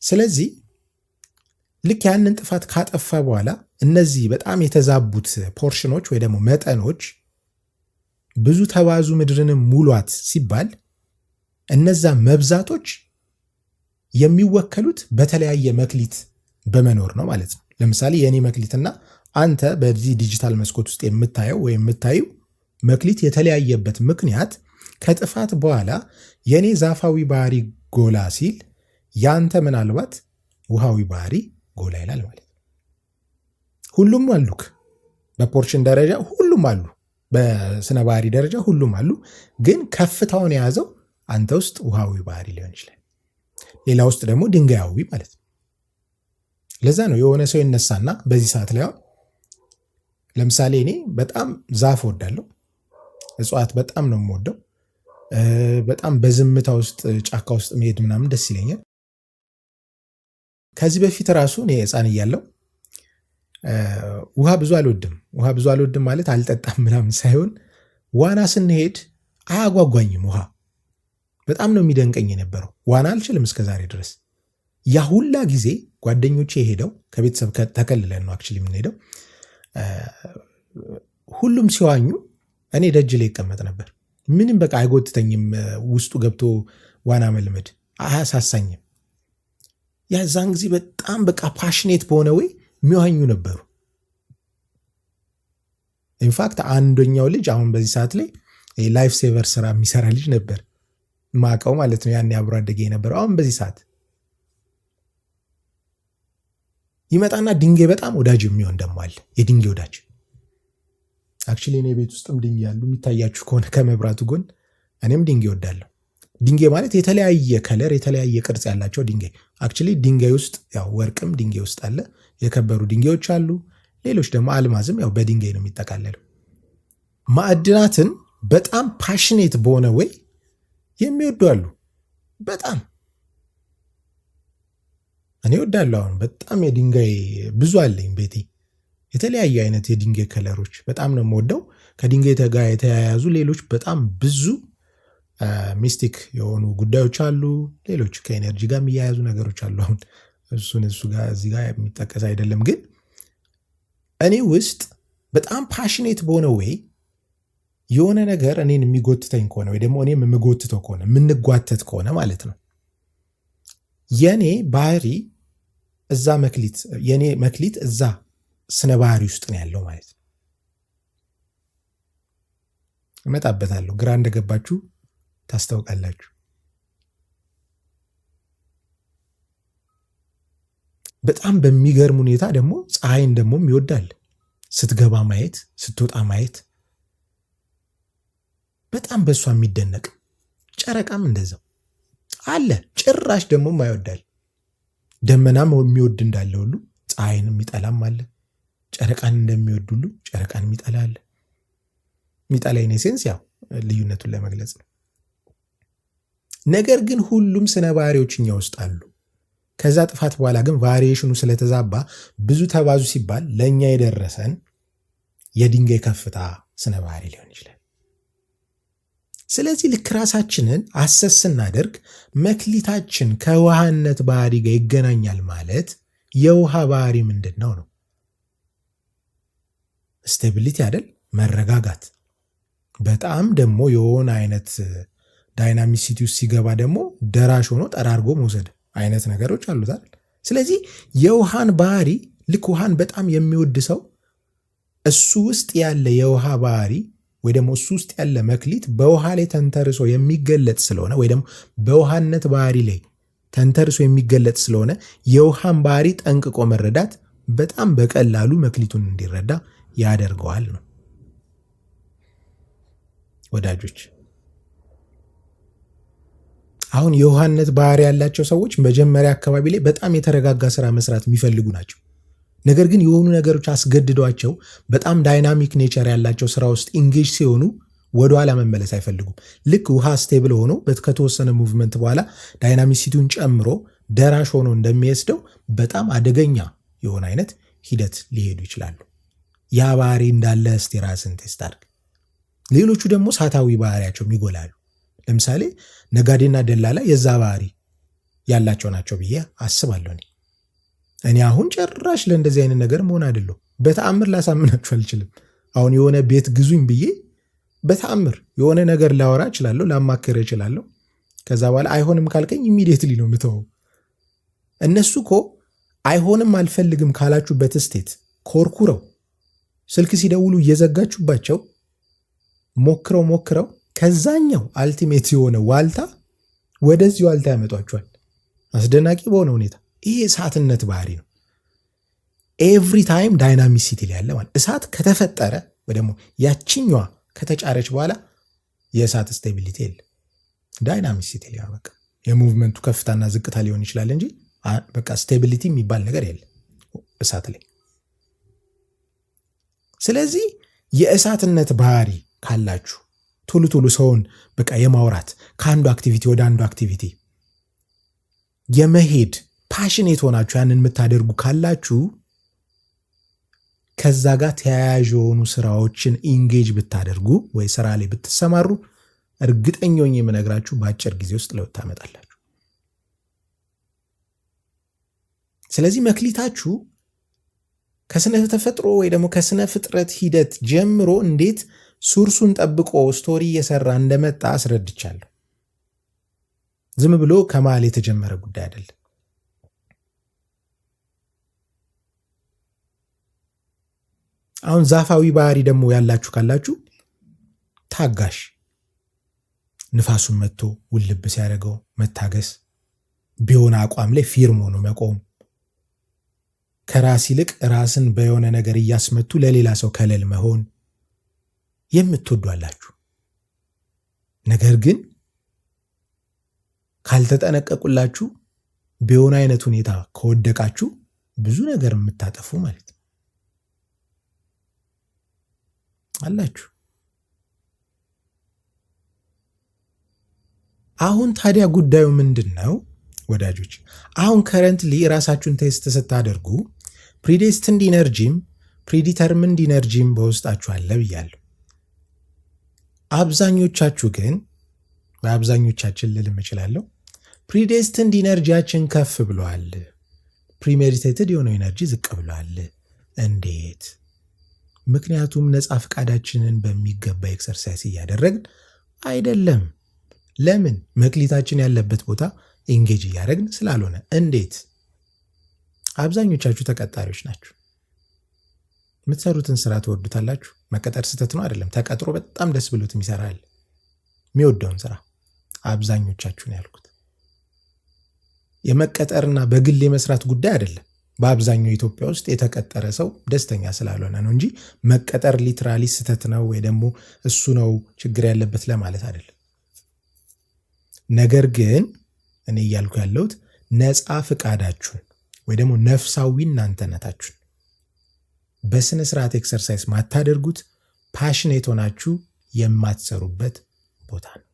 ስለዚህ ልክ ያንን ጥፋት ካጠፋ በኋላ እነዚህ በጣም የተዛቡት ፖርሽኖች ወይ ደግሞ መጠኖች ብዙ ተባዙ ምድርንም ሙሏት ሲባል እነዛ መብዛቶች የሚወከሉት በተለያየ መክሊት በመኖር ነው ማለት ነው። ለምሳሌ የኔ መክሊትና አንተ በዚህ ዲጂታል መስኮት ውስጥ የምታየው ወይ የምታዩ መክሊት የተለያየበት ምክንያት ከጥፋት በኋላ የኔ ዛፋዊ ባህሪ ጎላ ሲል ያንተ ምናልባት ውሃዊ ባህሪ ጎላ ይላል ማለት ነው። ሁሉም አሉክ በፖርሽን ደረጃ ሁሉም አሉ፣ በስነ ባህሪ ደረጃ ሁሉም አሉ። ግን ከፍታውን የያዘው አንተ ውስጥ ውሃዊ ባህሪ ሊሆን ይችላል፣ ሌላ ውስጥ ደግሞ ድንጋያዊ ማለት ነው። ለዛ ነው የሆነ ሰው ይነሳና በዚህ ሰዓት ላይ ለምሳሌ እኔ በጣም ዛፍ ወዳለሁ፣ እጽዋት በጣም ነው የምወደው። በጣም በዝምታ ውስጥ ጫካ ውስጥ መሄድ ምናምን ደስ ይለኛል። ከዚህ በፊት ራሱ እኔ ሕፃን እያለሁ ውሃ ብዙ አልወድም ማለት አልጠጣም ምናምን ሳይሆን ዋና ስንሄድ አያጓጓኝም። ውሃ በጣም ነው የሚደንቀኝ የነበረው። ዋና አልችልም እስከዛሬ ድረስ። ያ ሁላ ጊዜ ጓደኞቼ ሄደው ከቤተሰብ ተከልለን ነው አክቹሊ የምንሄደው። ሁሉም ሲዋኙ እኔ ደጅ ላይ ይቀመጥ ነበር። ምንም በቃ አይጎትተኝም። ውስጡ ገብቶ ዋና መልመድ አያሳሳኝም። ያዛን ጊዜ በጣም በቃ ፓሽኔት በሆነ ወይ የሚዋኙ ነበሩ። ኢንፋክት አንደኛው ልጅ አሁን በዚህ ሰዓት ላይ ላይፍ ሴቨር ስራ የሚሰራ ልጅ ነበር ማቀው ማለት ነው። ያኔ አብሮ አደጌ የነበረው አሁን በዚህ ሰዓት ይመጣና ድንጋይ በጣም ወዳጅ የሚሆን ደግሞ አለ። የድንጋይ ወዳጅ አክቹሊ እኔ ቤት ውስጥም ድንጋይ ያሉ የሚታያችሁ ከሆነ ከመብራቱ ጎን እኔም ድንጋይ ወዳለሁ። ድንጋይ ማለት የተለያየ ከለር የተለያየ ቅርጽ ያላቸው ድንጋይ። አክቹሊ ድንጋይ ውስጥ ያው ወርቅም ድንጋይ ውስጥ አለ፣ የከበሩ ድንጋዮች አሉ። ሌሎች ደግሞ አልማዝም ያው በድንጋይ ነው የሚጠቃለለው። ማዕድናትን በጣም ፓሽኔት በሆነ ወይ የሚወዱ አሉ። በጣም እኔ ወዳለሁ። አሁን በጣም የድንጋይ ብዙ አለኝ ቤቴ፣ የተለያየ አይነት የድንጋይ ከለሮች በጣም ነው የምወደው። ከድንጋይ ጋር የተያያዙ ሌሎች በጣም ብዙ ሚስቲክ የሆኑ ጉዳዮች አሉ። ሌሎች ከኤነርጂ ጋር የሚያያዙ ነገሮች አሉ። አሁን እሱ ጋር እዚህ ጋር የሚጠቀስ አይደለም። ግን እኔ ውስጥ በጣም ፓሽኔት በሆነ ወይ የሆነ ነገር እኔን የሚጎትተኝ ከሆነ ወይ ደግሞ እኔም የምጎትተው ከሆነ የምንጓተት ከሆነ ማለት ነው የኔ ባህሪ እዛ መክሊት የኔ መክሊት እዛ ስነ ባህሪ ውስጥ ነው ያለው ማለት ነው። እመጣበታለሁ። ግራ እንደገባችሁ ታስታውቃላችሁ። በጣም በሚገርም ሁኔታ ደግሞ ፀሐይን ደግሞ ይወዳል። ስትገባ ማየት፣ ስትወጣ ማየት በጣም በሷ የሚደነቅ። ጨረቃም እንደዛው አለ። ጭራሽ ደግሞ ማይወዳል። ደመናም የሚወድ እንዳለ ሁሉ ፀሐይንም የሚጠላም አለ። ጨረቃን እንደሚወድ ሁሉ ጨረቃን የሚጠላ አለ። የሚጠላ ኢኔሴንስ ያው ልዩነቱን ለመግለጽ ነው። ነገር ግን ሁሉም ስነ ባህሪዎች እኛ ውስጥ አሉ። ከዛ ጥፋት በኋላ ግን ቫሪዬሽኑ ስለተዛባ ብዙ ተባዙ ሲባል ለእኛ የደረሰን የድንጋይ ከፍታ ስነ ባህሪ ሊሆን ይችላል። ስለዚህ ልክ ራሳችንን አሰስ ስናደርግ መክሊታችን ከውሃነት ባህሪ ጋር ይገናኛል ማለት የውሃ ባህሪ ምንድን ነው? ስቴቢሊቲ አይደል? መረጋጋት። በጣም ደግሞ የሆነ አይነት ዳይናሚሲቲ ውስጥ ሲገባ ደግሞ ደራሽ ሆኖ ጠራርጎ መውሰድ አይነት ነገሮች አሉት አይደል? ስለዚህ የውሃን ባህሪ ልክ ውሃን በጣም የሚወድ ሰው እሱ ውስጥ ያለ የውሃ ባህሪ ወይ ደግሞ እሱ ውስጥ ያለ መክሊት በውሃ ላይ ተንተርሶ የሚገለጥ ስለሆነ ወይ ደግሞ በውሃነት ባህሪ ላይ ተንተርሶ የሚገለጥ ስለሆነ የውሃን ባህሪ ጠንቅቆ መረዳት በጣም በቀላሉ መክሊቱን እንዲረዳ ያደርገዋል ነው። ወዳጆች አሁን የውሃነት ባህሪ ያላቸው ሰዎች መጀመሪያ አካባቢ ላይ በጣም የተረጋጋ ስራ መስራት የሚፈልጉ ናቸው። ነገር ግን የሆኑ ነገሮች አስገድዷቸው በጣም ዳይናሚክ ኔቸር ያላቸው ስራ ውስጥ ኢንጌጅ ሲሆኑ ወደኋላ መመለስ አይፈልጉም። ልክ ውሃ ስቴብል ሆኖ ከተወሰነ ሙቭመንት በኋላ ዳይናሚሲቲውን ጨምሮ ደራሽ ሆኖ እንደሚወስደው በጣም አደገኛ የሆነ አይነት ሂደት ሊሄዱ ይችላሉ። ያ ባህሪ እንዳለ እስቲ ራስን ቴስት አድርግ። ሌሎቹ ደግሞ እሳታዊ ባህሪያቸው ይጎላሉ። ለምሳሌ ነጋዴና ደላላ የዛ ባህሪ ያላቸው ናቸው ብዬ አስባለሁ። እኔ አሁን ጭራሽ ለእንደዚህ አይነት ነገር መሆን አይደለሁ። በተአምር ላሳምናችሁ አልችልም። አሁን የሆነ ቤት ግዙኝ ብዬ በተአምር የሆነ ነገር ላወራ እችላለሁ፣ ላማክር እችላለሁ። ከዛ በኋላ አይሆንም ካልከኝ ኢሚዲየትሊ ነው የምተወው። እነሱ እኮ አይሆንም አልፈልግም ካላችሁበት ስቴት ኮርኩረው ስልክ ሲደውሉ እየዘጋችሁባቸው ሞክረው ከዛኛው አልቲሜት የሆነ ዋልታ ወደዚህ ዋልታ ያመጧቸዋል። አስደናቂ በሆነ ሁኔታ ይሄ እሳትነት ባህሪ ነው። ኤቭሪ ታይም ዳይናሚሲቲ ላይ ያለ ማለት እሳት ከተፈጠረ ወይ ደግሞ ያችኛዋ ከተጫረች በኋላ የእሳት ስቴቢሊቲ የለ፣ ዳይናሚሲቲ ላይ በቃ የሙቭመንቱ ከፍታና ዝቅታ ሊሆን ይችላል እንጂ በቃ ስቴቢሊቲ የሚባል ነገር የለ እሳት ላይ። ስለዚህ የእሳትነት ባህሪ ካላችሁ ቶሎ ሰውን በቃ የማውራት ከአንዱ አክቲቪቲ ወደ አንዱ አክቲቪቲ የመሄድ ፓሽኔት ሆናችሁ ያንን የምታደርጉ ካላችሁ ከዛ ጋር ተያያዥ የሆኑ ስራዎችን ኢንጌጅ ብታደርጉ ወይ ስራ ላይ ብትሰማሩ እርግጠኛ ነኝ የምነግራችሁ በአጭር ጊዜ ውስጥ ለውጥ ታመጣላችሁ። ስለዚህ መክሊታችሁ ከስነ ተፈጥሮ ወይ ደግሞ ከስነ ፍጥረት ሂደት ጀምሮ እንዴት ሱርሱን ጠብቆ ስቶሪ እየሰራ እንደመጣ አስረድቻለሁ። ዝም ብሎ ከመሃል የተጀመረ ጉዳይ አይደለም። አሁን ዛፋዊ ባህሪ ደግሞ ያላችሁ ካላችሁ ታጋሽ፣ ንፋሱን መጥቶ ውልብ ሲያደርገው መታገስ፣ ቢሆን አቋም ላይ ፊርም ሆኖ መቆም፣ ከራስ ይልቅ ራስን በየሆነ ነገር እያስመቱ ለሌላ ሰው ከለል መሆን የምትወዱ አላችሁ። ነገር ግን ካልተጠነቀቁላችሁ በሆነ አይነት ሁኔታ ከወደቃችሁ ብዙ ነገር የምታጠፉ ማለት ነው አላችሁ። አሁን ታዲያ ጉዳዩ ምንድን ነው ወዳጆች? አሁን ከረንትሊ ራሳችሁን ቴስት ስታደርጉ ፕሪዴስቲንድ ኢነርጂም ፕሪዲተርሚንድ ኢነርጂም በውስጣችሁ አለ ብያለሁ። አብዛኞቻችሁ ግን በአብዛኞቻችን ልልም እችላለሁ ፕሪዴስቲንድ ኢነርጂያችን ከፍ ብሏል፣ ፕሪሜዲቴትድ የሆነው ኢነርጂ ዝቅ ብሏል። እንዴት? ምክንያቱም ነፃ ፈቃዳችንን በሚገባ ኤክሰርሳይዝ እያደረግን አይደለም። ለምን? መክሊታችን ያለበት ቦታ ኤንጌጅ እያደረግን ስላልሆነ። እንዴት? አብዛኞቻችሁ ተቀጣሪዎች ናችሁ። የምትሰሩትን ስራ ትወዱታላችሁ። መቀጠር ስህተት ነው አይደለም። ተቀጥሮ በጣም ደስ ብሎት የሚሰራል የሚወደውን ስራ። አብዛኞቻችሁን ያልኩት የመቀጠርና በግል የመስራት ጉዳይ አይደለም። በአብዛኛው ኢትዮጵያ ውስጥ የተቀጠረ ሰው ደስተኛ ስላልሆነ ነው እንጂ መቀጠር ሊትራሊ ስህተት ነው ወይ ደግሞ እሱ ነው ችግር ያለበት ለማለት አይደለም። ነገር ግን እኔ እያልኩ ያለሁት ነፃ ፍቃዳችሁን ወይ ደግሞ ነፍሳዊ እናንተነታችሁን በስነ ስርዓት ኤክሰርሳይዝ ማታደርጉት ፓሽኔት ሆናችሁ የማትሰሩበት ቦታ ነው።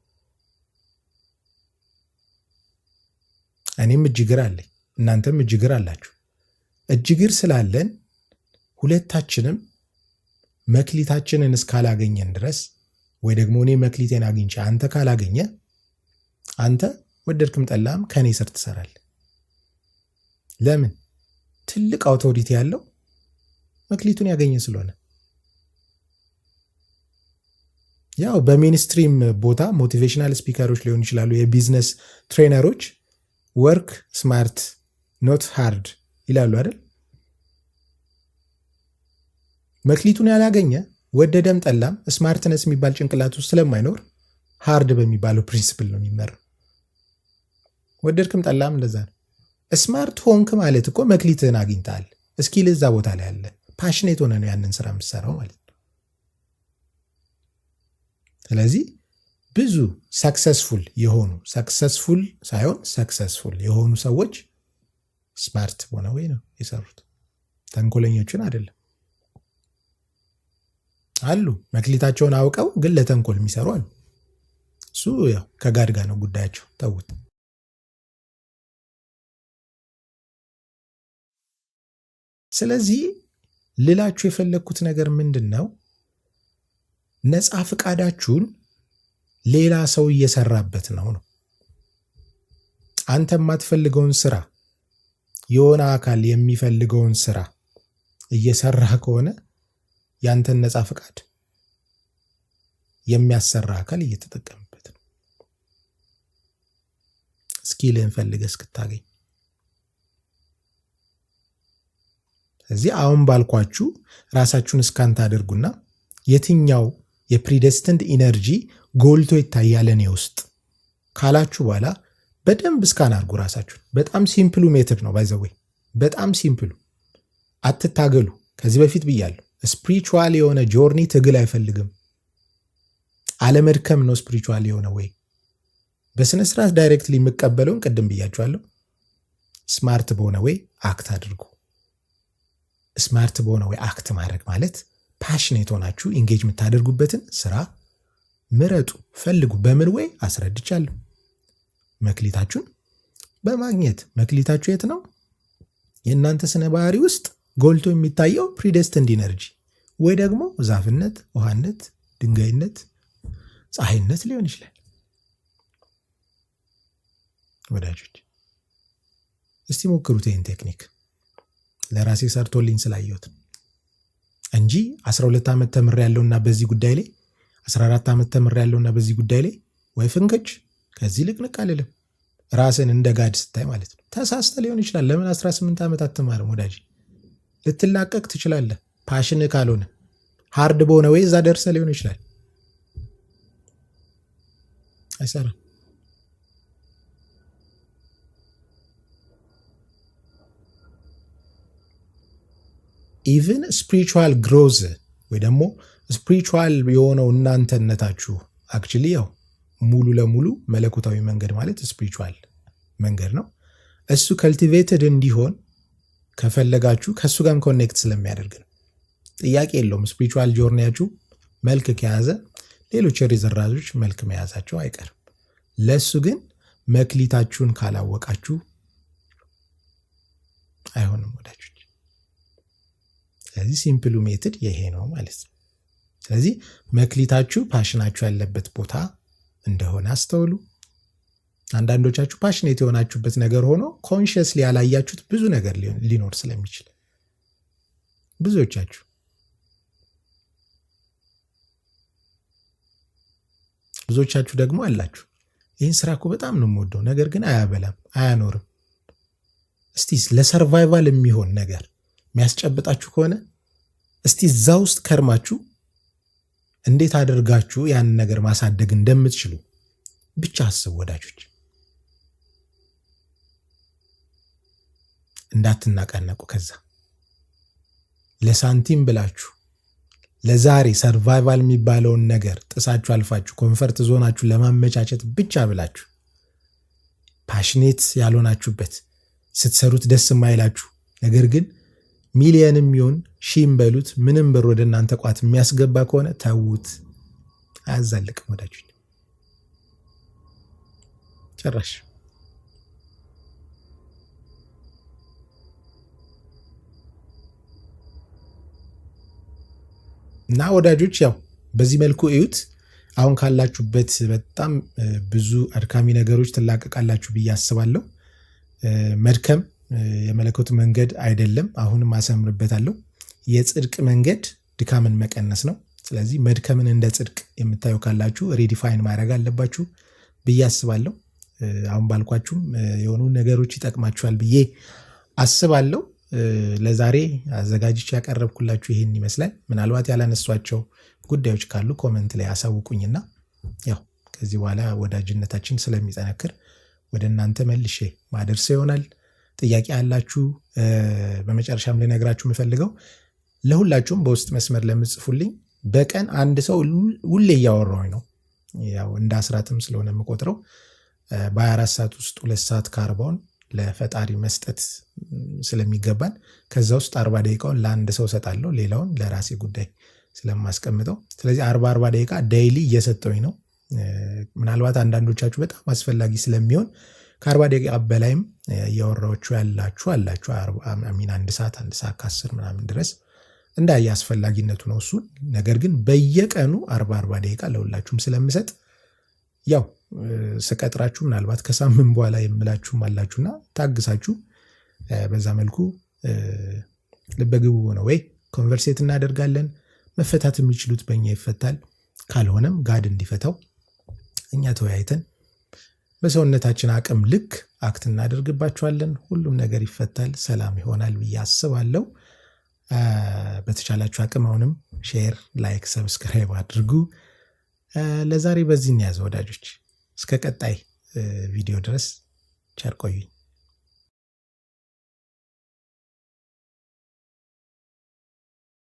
እኔም እጅግር አለኝ፣ እናንተም እጅግር አላችሁ። እጅግር ስላለን ሁለታችንም መክሊታችንን እስካላገኘን ድረስ ወይ ደግሞ እኔ መክሊቴን አግኝቼ አንተ ካላገኘ አንተ ወደድክም ጠላም ከኔ ስር ትሰራለህ። ለምን? ትልቅ አውቶሪቲ ያለው መክሊቱን ያገኘ ስለሆነ። ያው በሜንስትሪም ቦታ ሞቲቬሽናል ስፒከሮች ሊሆኑ ይችላሉ፣ የቢዝነስ ትሬነሮች ወርክ ስማርት ኖት ሃርድ ይላሉ አይደል? መክሊቱን ያላገኘ ወደደም ጠላም ስማርትነስ የሚባል ጭንቅላት ውስጥ ስለማይኖር ሃርድ በሚባለው ፕሪንሲፕል ነው የሚመራው። ወደድክም ጠላም እንደዛ ነው። ስማርት ሆንክ ማለት እኮ መክሊትህን አግኝተሃል። እስኪል እዛ ቦታ ላይ አለ። ፓሽኔት ሆነ ነው ያንን ስራ የምትሰራው ማለት ነው። ስለዚህ ብዙ ሰክሰስፉል የሆኑ ሰዎች ስማርት ሆነ ወይ ነው የሰሩት፣ ተንኮለኞችን አይደለም። አሉ መክሊታቸውን አውቀው ግን ለተንኮል የሚሰሩ አሉ። እሱ ያው ከጋድ ጋር ነው ጉዳያቸው፣ ተውት። ስለዚህ ልላችሁ የፈለግኩት ነገር ምንድን ነው? ነፃ ፍቃዳችሁን ሌላ ሰው እየሰራበት ነው። አንተ የማትፈልገውን ስራ የሆነ አካል የሚፈልገውን ስራ እየሰራ ከሆነ ያንተን ነፃ ፍቃድ የሚያሰራ አካል እየተጠቀምበት ነው። ስኪልህን ፈልገህ እስክታገኝ። ስለዚህ አሁን ባልኳችሁ ራሳችሁን እስካን ታደርጉና የትኛው የፕሪደስትንድ ኢነርጂ ጎልቶ ይታያል እኔ ውስጥ ካላችሁ በኋላ በደንብ እስካን አድርጉ ራሳችሁን። በጣም ሲምፕሉ ሜትድ ነው። ባይዘወይ በጣም ሲምፕሉ። አትታገሉ። ከዚህ በፊት ብያለሁ። ስፒሪቹዋል የሆነ ጆርኒ ትግል አይፈልግም። አለመድከም ነው ስፒሪቹዋል የሆነ ወይ። በስነ ስርዓት ዳይሬክትሊ የሚቀበለውን ቅድም ብያችኋለሁ። ስማርት በሆነ ወይ አክት አድርጉ። ስማርት በሆነ ወይ አክት ማድረግ ማለት ፓሽኔት ሆናችሁ ኢንጌጅ የምታደርጉበትን ስራ ምረጡ፣ ፈልጉ። በምን ወይ አስረድቻለሁ። መክሊታችሁን በማግኘት መክሊታችሁ የት ነው? የእናንተ ስነ ባህሪ ውስጥ ጎልቶ የሚታየው ፕሪደስትንድ ኢነርጂ ወይ ደግሞ ዛፍነት፣ ውሃነት፣ ድንጋይነት፣ ፀሐይነት ሊሆን ይችላል። ወዳጆች እስቲ ሞክሩት ይህን ቴክኒክ። ለራሴ ሰርቶልኝ ስላየሁት እንጂ 12 ዓመት ተምሬያለሁና በዚህ ጉዳይ ላይ 14 ዓመት ተምሬያለሁና በዚህ ጉዳይ ላይ ወይ ፍንክች ከዚህ ልቅንቅ አልልም። ራስን እንደ ጋድ ስታይ ማለት ነው። ተሳስተ ሊሆን ይችላል። ለምን 18 ዓመት አትማርም ወዳጅ? ልትላቀቅ ትችላለህ። ፓሽን ካልሆነ ሃርድ በሆነ ወይ እዛ ደርሰ ሊሆን ይችላል። አይሰራም። ኢቭን ስፒሪቹዋል ግሮዝ ወይ ደግሞ ስፒሪቹዋል የሆነው እናንተነታችሁ አክቹሊ ያው ሙሉ ለሙሉ መለኮታዊ መንገድ ማለት ስፒሪቹዋል መንገድ ነው። እሱ ከልቲቬትድ እንዲሆን ከፈለጋችሁ ከእሱ ጋር ኮኔክት ስለሚያደርግ ነው። ጥያቄ የለውም። ስፒሪቹዋል ጆርኒያችሁ መልክ ከያዘ ሌሎች ሪዘራዦች መልክ መያዛቸው አይቀርም። ለእሱ ግን መክሊታችሁን ካላወቃችሁ አይሆንም ወዳጆች። ስለዚህ ሲምፕሉ ሜትድ ይሄ ነው ማለት ነው። ስለዚህ መክሊታችሁ ፓሽናችሁ ያለበት ቦታ እንደሆነ አስተውሉ። አንዳንዶቻችሁ ፓሽኔት የሆናችሁበት ነገር ሆኖ ኮንሽስሊ ያላያችሁት ብዙ ነገር ሊኖር ስለሚችል ብዙዎቻችሁ ደግሞ አላችሁ ይህን ስራ እኮ በጣም ነው የምወደው፣ ነገር ግን አያበላም፣ አያኖርም። እስቲ ለሰርቫይቫል የሚሆን ነገር የሚያስጨብጣችሁ ከሆነ እስቲ እዛ ውስጥ ከርማችሁ እንዴት አድርጋችሁ ያን ነገር ማሳደግ እንደምትችሉ ብቻ አስቡ ወዳጆች። እንዳትናቀነቁ። ከዛ ለሳንቲም ብላችሁ ለዛሬ ሰርቫይቫል የሚባለውን ነገር ጥሳችሁ አልፋችሁ ኮንፈርት ዞናችሁ ለማመቻቸት ብቻ ብላችሁ ፓሽኔት ያልሆናችሁበት ስትሰሩት ደስ የማይላችሁ ነገር ግን ሚሊየንም ይሁን ሺህም በሉት ምንም ብር ወደ እናንተ ቋት የሚያስገባ ከሆነ ተዉት። አያዛልቅም ወዳጆች ጭራሽ። እና ወዳጆች ያው በዚህ መልኩ እዩት። አሁን ካላችሁበት በጣም ብዙ አድካሚ ነገሮች ትላቀቃላችሁ ብዬ አስባለሁ። መድከም የመለኮቱ መንገድ አይደለም። አሁንም አሰምርበታለሁ። የጽድቅ መንገድ ድካምን መቀነስ ነው። ስለዚህ መድከምን እንደ ጽድቅ የምታዩ ካላችሁ ሪዲፋይን ማድረግ አለባችሁ ብዬ አስባለሁ። አሁን ባልኳችሁም የሆኑ ነገሮች ይጠቅማችኋል ብዬ አስባለሁ። ለዛሬ አዘጋጅቼ ያቀረብኩላችሁ ይሄን ይመስላል። ምናልባት ያላነሷቸው ጉዳዮች ካሉ ኮመንት ላይ አሳውቁኝና ያው ከዚህ በኋላ ወዳጅነታችን ስለሚጠነክር ወደ እናንተ መልሼ ማደርሰው ይሆናል። ጥያቄ አላችሁ? በመጨረሻም ልነግራችሁ የምፈልገው ለሁላችሁም በውስጥ መስመር ለምጽፉልኝ በቀን አንድ ሰው ሁሌ እያወራሁኝ ነው። ያው እንደ አስራትም ስለሆነ የምቆጥረው በ24 ሰዓት ውስጥ 2 ሰዓት ከ40ውን ለፈጣሪ መስጠት ስለሚገባን ከዛ ውስጥ 40 ደቂቃውን ለአንድ ሰው ሰጣለሁ፣ ሌላውን ለራሴ ጉዳይ ስለማስቀምጠው። ስለዚህ 40 ደቂቃ ዴይሊ እየሰጠሁኝ ነው። ምናልባት አንዳንዶቻችሁ በጣም አስፈላጊ ስለሚሆን ከ40 ደቂቃ በላይም እያወራችሁ ያላችሁ አላችሁ። አንድ ሰዓት ከ10 ምናምን ድረስ እንዳየ አስፈላጊነቱ ነው እሱን። ነገር ግን በየቀኑ 40 ደቂቃ ለሁላችሁም ስለምሰጥ ያው ስቀጥራችሁ ምናልባት ከሳምንት በኋላ የምላችሁም አላችሁና ታግሳችሁ በዛ መልኩ ልበግቡ ነው ወይ ኮንቨርሴት እናደርጋለን። መፈታት የሚችሉት በእኛ ይፈታል፣ ካልሆነም ጋድ እንዲፈታው እኛ ተወያይተን በሰውነታችን አቅም ልክ አክት እናደርግባችኋለን። ሁሉም ነገር ይፈታል፣ ሰላም ይሆናል ብዬ አስባለሁ። በተቻላችሁ አቅም አሁንም ሼር፣ ላይክ፣ ሰብስክራይብ አድርጉ። ለዛሬ በዚህ እንያዘው ወዳጆች። እስከ ቀጣይ ቪዲዮ ድረስ ቸር ቆዩኝ።